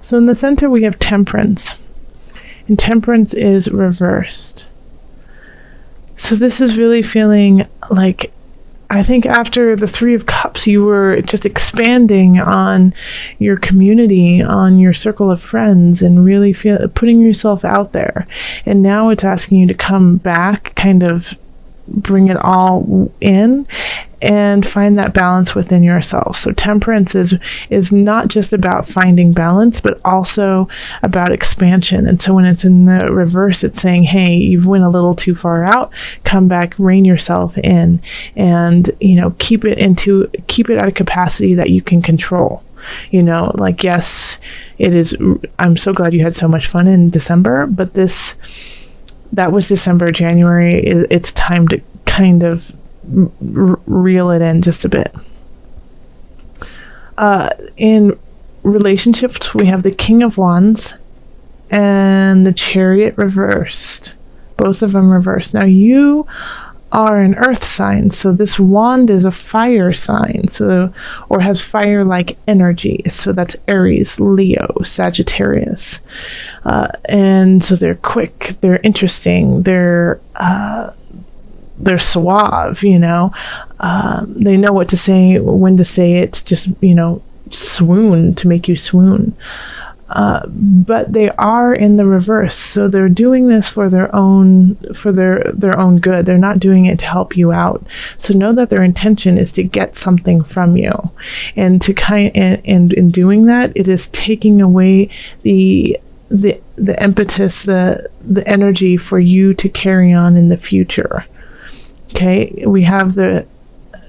So in the center we have Temperance, and Temperance is reversed. So this is really feeling like, I think after the Three of Cups, you were just expanding on your community, on your circle of friends, and really putting yourself out there. And now it's asking you to come back, kind of bring it all in and find that balance within yourself. So Temperance is not just about finding balance, but also about expansion. And so when it's in the reverse, it's saying, hey, you've went a little too far out, come back, rein yourself in, and keep it at a capacity that you can control. Like, yes, it is, I'm so glad you had so much fun in December, but that was December. January, it's time to kind of reel it in just a bit. In relationships, we have the King of Wands and the Chariot reversed. Both of them reversed. Now, you are an earth sign, so this wand is a fire sign, or has fire-like energy. So that's Aries, Leo, Sagittarius. And so they're quick, they're interesting, they're suave, they know what to say, when to say it, just, swoon, to make you swoon. But they are in the reverse, so they're doing this for their own good. They're not doing it to help you out. So know that their intention is to get something from you, and and in doing that, it is taking away the impetus, the energy for you to carry on in the future. Okay, we have the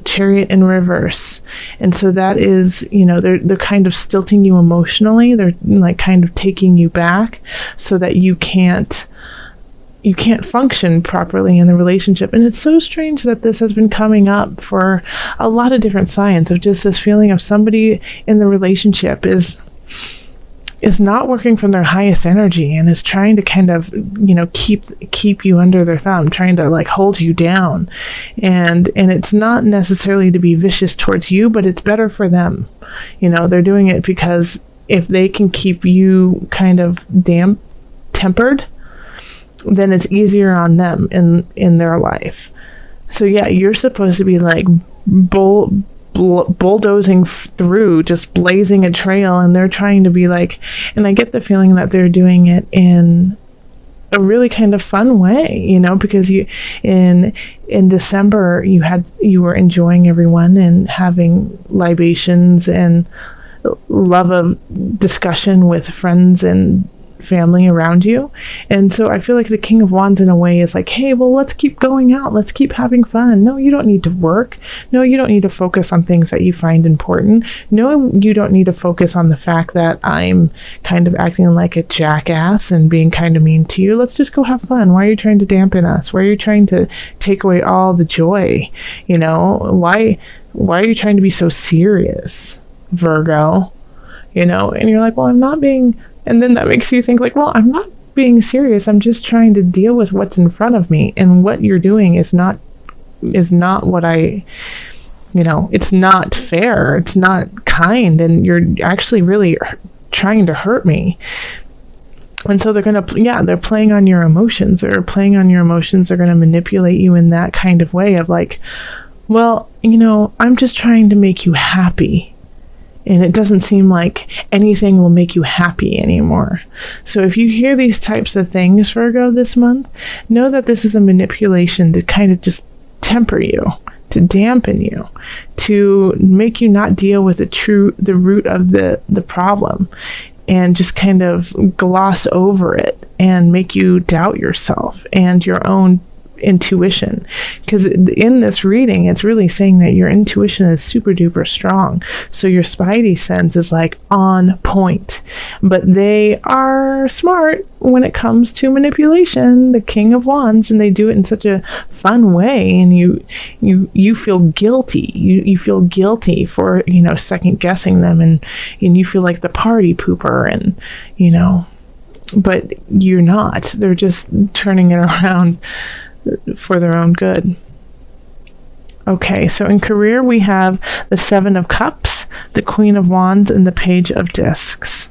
Chariot in reverse, and so that is, they're kind of stilting you emotionally. They're like kind of taking you back so that you can't function properly in the relationship. And it's so strange that this has been coming up for a lot of different signs, of just this feeling of somebody in the relationship is not working from their highest energy and is trying to kind of, keep you under their thumb, trying to like hold you down. And it's not necessarily to be vicious towards you, but it's better for them. They're doing it because if they can keep you kind of tempered, then it's easier on them in their life. So yeah, you're supposed to be like bulldozing through, just blazing a trail, and they're trying to be like, and I get the feeling that they're doing it in a really kind of fun way, because in December you were enjoying everyone and having libations and love of discussion with friends and family around you. And so I feel like the King of Wands in a way is like, hey, well, let's keep going out, let's keep having fun. No, you don't need to work. No, you don't need to focus on things that you find important. No, you don't need to focus on the fact that I'm kind of acting like a jackass and being kind of mean to you. Let's just go have fun. Why are you trying to dampen us? Why are you trying to take away all the joy? Why are you trying to be so serious, Virgo? And you're like, well, I'm not being. And then that makes you think like, well, I'm not being serious. I'm just trying to deal with what's in front of me. And what you're doing is not what it's not fair. It's not kind. And you're actually really trying to hurt me. And so they're playing on your emotions. They're playing on your emotions. They're going to manipulate you in that kind of way of like, well, I'm just trying to make you happy. And it doesn't seem like anything will make you happy anymore. So if you hear these types of things, Virgo, this month, know that this is a manipulation to kind of just temper you, to dampen you, to make you not deal with the root of the problem, and just kind of gloss over it and make you doubt yourself and your own intuition. Because in this reading, it's really saying that your intuition is super duper strong, so your spidey sense is like on point, but they are smart when it comes to manipulation, the King of Wands, and they do it in such a fun way, and you feel guilty. You feel guilty for second guessing them, and you feel like the party pooper, and but you're not. They're just turning it around for their own good. Okay, so in career we have the Seven of Cups, the Queen of Wands, and the Page of Discs.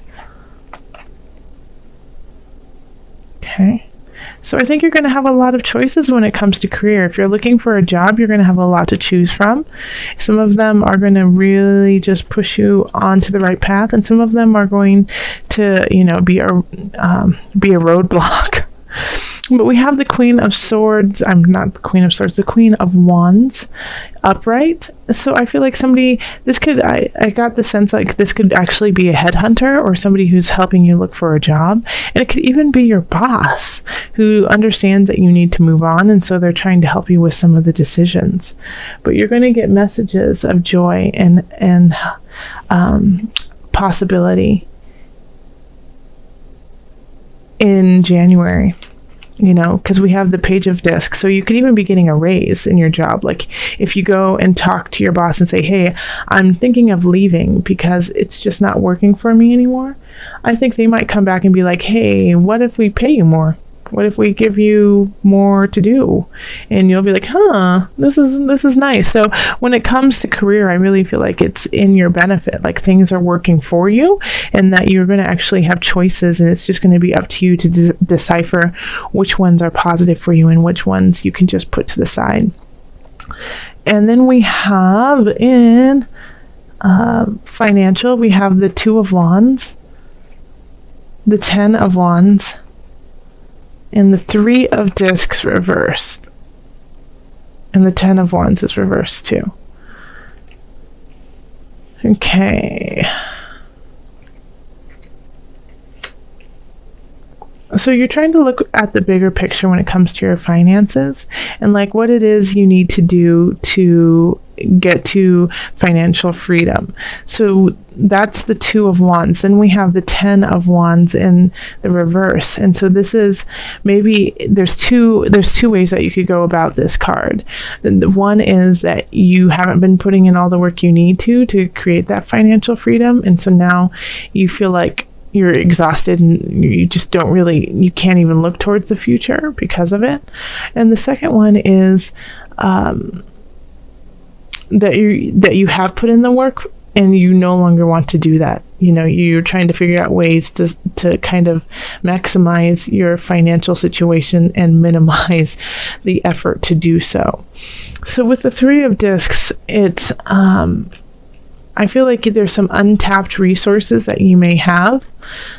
Okay. So I think you're going to have a lot of choices when it comes to career. If you're looking for a job, you're going to have a lot to choose from. Some of them are going to really just push you onto the right path, and some of them are going to, be a roadblock. But we have the Queen of Swords. I'm not the Queen of Swords, the Queen of Wands upright. So I feel like I got the sense like this could actually be a headhunter or somebody who's helping you look for a job. And it could even be your boss who understands that you need to move on, and so they're trying to help you with some of the decisions. But you're going to get messages of joy and possibility in January. Because we have the Page of Discs. So you could even be getting a raise in your job. Like if you go and talk to your boss and say, hey, I'm thinking of leaving because it's just not working for me anymore. I think they might come back and be like, hey, what if we pay you more? What if we give you more to do? And you'll be like, this is nice. So when it comes to career, I really feel like it's in your benefit. Like things are working for you, and that you're going to actually have choices, and it's just going to be up to you to decipher which ones are positive for you and which ones you can just put to the side. And then we have in financial, we have the Two of Wands, the Ten of Wands, and the Three of Discs reversed. And the Ten of Wands is reversed too. Okay. So you're trying to look at the bigger picture when it comes to your finances and like what it is you need to do to get to financial freedom. So that's the Two of Wands. Then we have the Ten of Wands in the reverse. And so this is maybe there's two ways that you could go about this card. The one is that you haven't been putting in all the work you need to create that financial freedom, and so now you feel like you're exhausted and you just you can't even look towards the future because of it. And the second one is that you have put in the work and you no longer want to do that. You're trying to figure out ways to kind of maximize your financial situation and minimize the effort to do so. So with the Three of Discs, it's I feel like there's some untapped resources that you may have.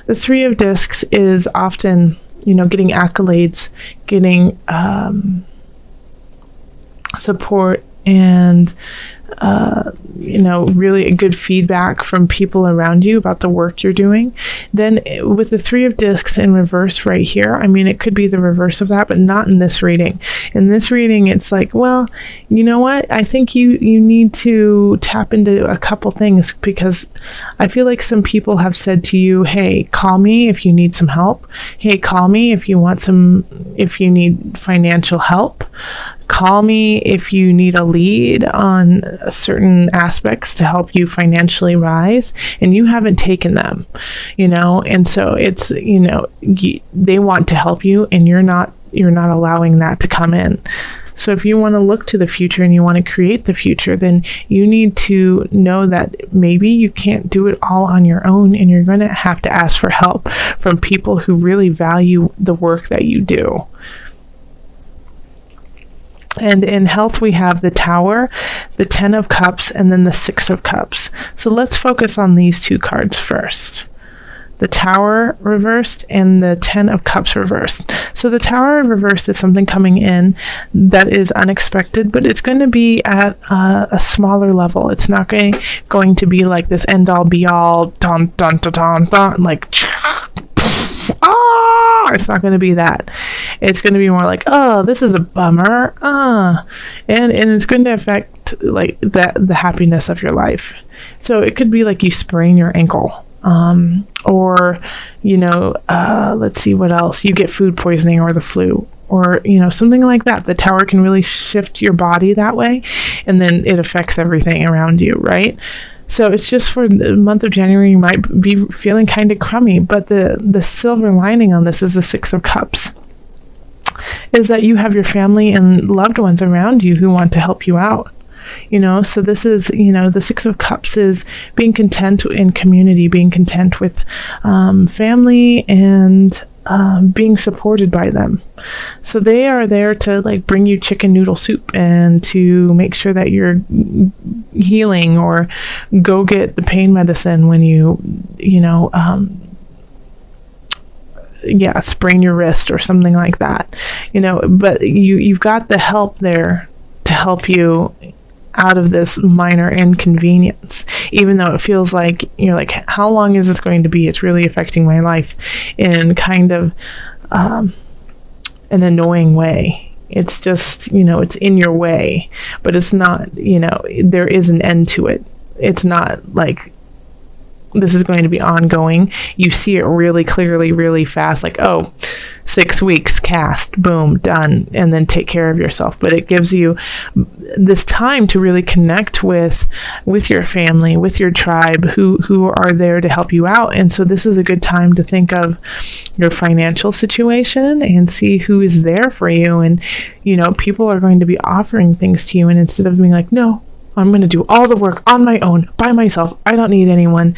The Three of Discs is often, getting accolades, getting support, and really good feedback from people around you about the work you're doing. Then with the Three of Discs in reverse right here, it could be the reverse of that, but not in this reading. In this reading, it's like, well, you know what? I think you need to tap into a couple things, because I feel like some people have said to you, hey, call me if you need some help. Hey, call me if you need financial help. Call me if you need a lead on certain aspects to help you financially rise, and you haven't taken them, and so it's, they want to help you and you're not allowing that to come in. So if you want to look to the future and you want to create the future, then you need to know that maybe you can't do it all on your own, and you're going to have to ask for help from people who really value the work that you do. And in health, we have the Tower, the Ten of Cups, and then the Six of Cups. So let's focus on these two cards first. The Tower reversed and the Ten of Cups reversed. So the Tower reversed is something coming in that is unexpected, but it's going to be at a smaller level. It's not going to be like this end-all, be-all, dun, dun, dun, dun, dun, like, it's not going to be that. It's going to be more like, oh, this is a bummer, and it's going to affect like the happiness of your life. So it could be like you sprain your ankle, or let's see what else. You get food poisoning or the flu, or something like that. The Tower can really shift your body that way, and then it affects everything around you, right? So it's just for the month of January, you might be feeling kind of crummy, but the silver lining on this is the Six of Cups, is that you have your family and loved ones around you who want to help you out. So this is, the Six of Cups is being content in community, being content with family, and being supported by them. So they are there to like bring you chicken noodle soup and to make sure that you're healing, or go get the pain medicine when you sprain your wrist or something like that. But you've got the help there to help you out of this minor inconvenience, even though it feels like you're like, how long is this going to be? It's really affecting my life in kind of an annoying way. It's just, it's in your way, but it's not, there is an end to it. It's not like this is going to be ongoing. You see it really clearly, really fast, like, 6 weeks, cast, boom, done, and then take care of yourself. But it gives you this time to really connect with your family, with your tribe, who are there to help you out. And so this is a good time to think of your financial situation and see who is there for you. And, people are going to be offering things to you, and instead of being like, no, I'm going to do all the work on my own, by myself, I don't need anyone.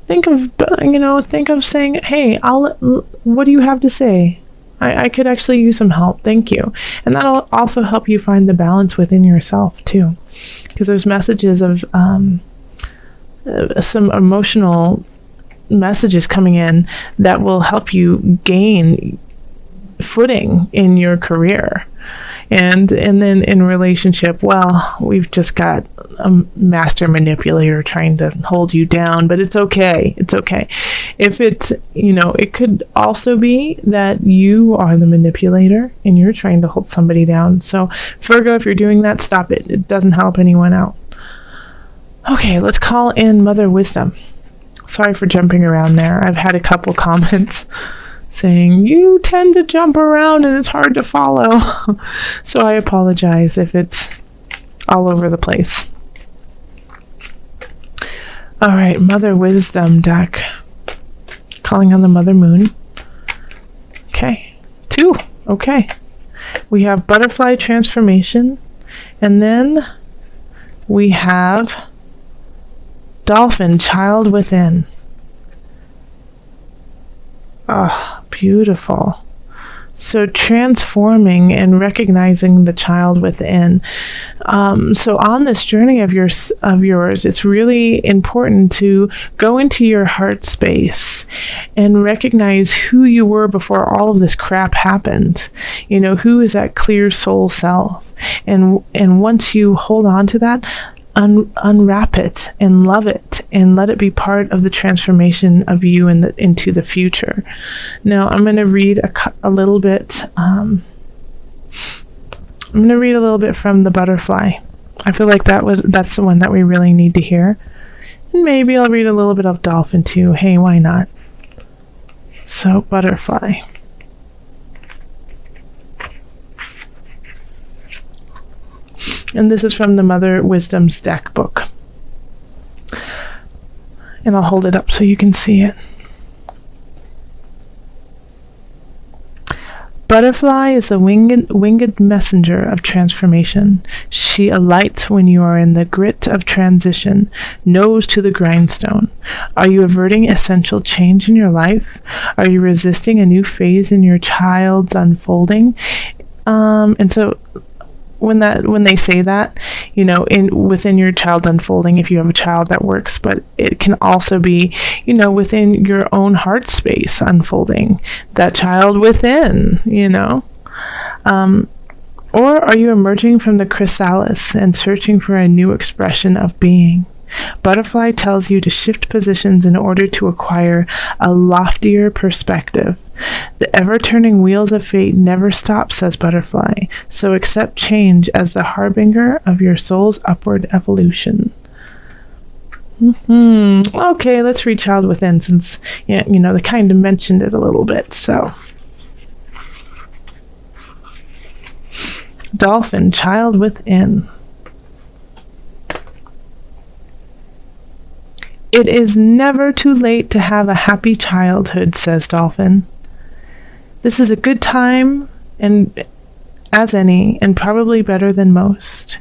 Think of saying, hey, what do you have to say? I could actually use some help. Thank you. And that'll also help you find the balance within yourself too. Because there's messages of some emotional messages coming in that will help you gain footing in your career. And then in relationship, we've just got a master manipulator trying to hold you down, but it's okay. It's okay. If it's, it could also be that you are the manipulator and you're trying to hold somebody down. So Virgo, if you're doing that, stop it. It doesn't help anyone out. Okay, let's call in Mother Wisdom. Sorry for jumping around there. I've had a couple comments saying, you tend to jump around and it's hard to follow. So I apologize if it's all over the place. All right, Mother Wisdom deck. Calling on the Mother Moon. Okay, 2. Okay. We have Butterfly Transformation. And then we have Dolphin, Child Within. Oh, beautiful. So transforming and recognizing the child within. So on this journey of yours, it's really important to go into your heart space and recognize who you were before all of this crap happened. Who is that clear soul self? And once you hold on to that, unwrap it and love it and let it be part of the transformation of you into the future. Now I'm going to read a little bit. I'm going to read a little bit from the Butterfly. I feel like that's the one that we really need to hear. And maybe I'll read a little bit of Dolphin too. Hey, why not? So Butterfly. And this is from the Mother Wisdom's deck book. And I'll hold it up so you can see it. Butterfly is a winged messenger of transformation. She alights when you are in the grit of transition, nose to the grindstone. Are you averting essential change in your life? Are you resisting a new phase in your child's unfolding? And so when they say that, within your child's unfolding, if you have a child that works, but it can also be, within your own heart space unfolding, that child within, or are you emerging from the chrysalis and searching for a new expression of being? Butterfly tells you to shift positions in order to acquire a loftier perspective. The ever-turning wheels of fate never stop, says Butterfly, so accept change as the harbinger of your soul's upward evolution. Okay, let's read Child Within, since, they kind of mentioned it a little bit, so. Dolphin, Child Within. It is never too late to have a happy childhood, says Dolphin. This is a good time, and as any, and probably better than most.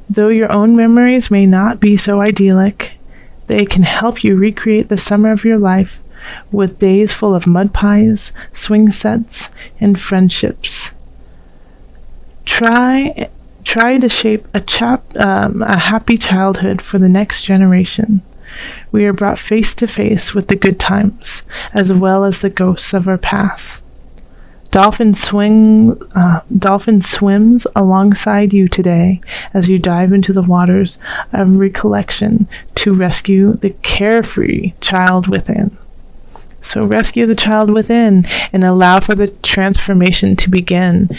Though your own memories may not be so idyllic, they can help you recreate the summer of your life with days full of mud pies, swing sets, and friendships. Try to shape a happy childhood for the next generation. We are brought face to face with the good times, as well as the ghosts of our past. Dolphin swims alongside you today as you dive into the waters of recollection to rescue the carefree child within. So rescue the child within and allow for the transformation to begin.